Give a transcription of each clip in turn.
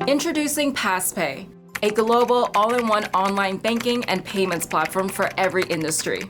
Introducing Passpay, a global all-in-one online banking and payments platform for every industry.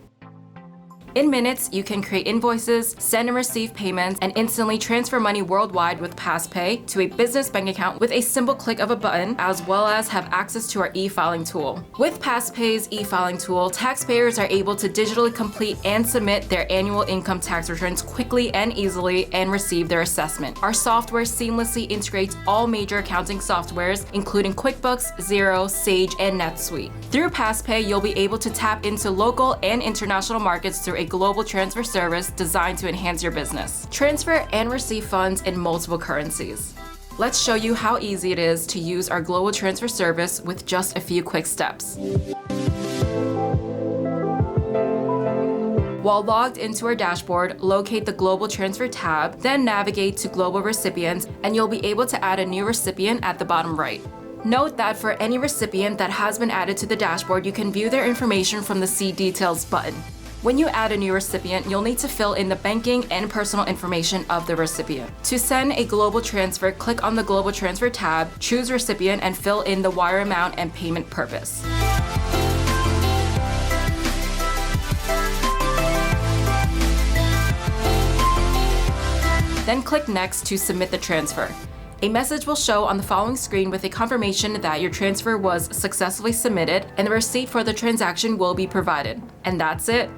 In minutes, you can create invoices, send and receive payments, and instantly transfer money worldwide with Passpay to a business bank account with a simple click of a button, as well as have access to our e-filing tool. With Passpay's e-filing tool, taxpayers are able to digitally complete and submit their annual income tax returns quickly and easily and receive their assessment. Our software seamlessly integrates all major accounting softwares, including QuickBooks, Xero, Sage, and NetSuite. Through Passpay, you'll be able to tap into local and international markets through a global transfer service designed to enhance your business. Transfer and receive funds in multiple currencies. Let's show you how easy it is to use our global transfer service with just a few quick steps. While logged into our dashboard, locate the Global Transfer tab, then navigate to Global Recipients, and you'll be able to add a new recipient at the bottom right. Note that for any recipient that has been added to the dashboard, you can view their information from the See Details button. When you add a new recipient, you'll need to fill in the banking and personal information of the recipient. To send a global transfer, click on the Global Transfer tab, choose recipient, and fill in the wire amount and payment purpose. Then click Next to submit the transfer. A message will show on the following screen with a confirmation that your transfer was successfully submitted, and the receipt for the transaction will be provided. And that's it.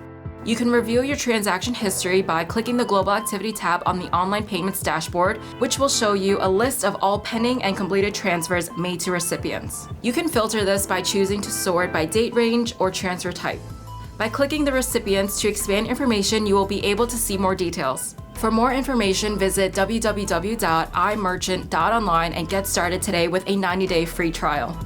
You can review your transaction history by clicking the Global Activity tab on the Online Payments dashboard, which will show you a list of all pending and completed transfers made to recipients. You can filter this by choosing to sort by date range or transfer type. By clicking the recipients to expand information, you will be able to see more details. For more information, visit www.imerchant.online and get started today with a 90-day free trial.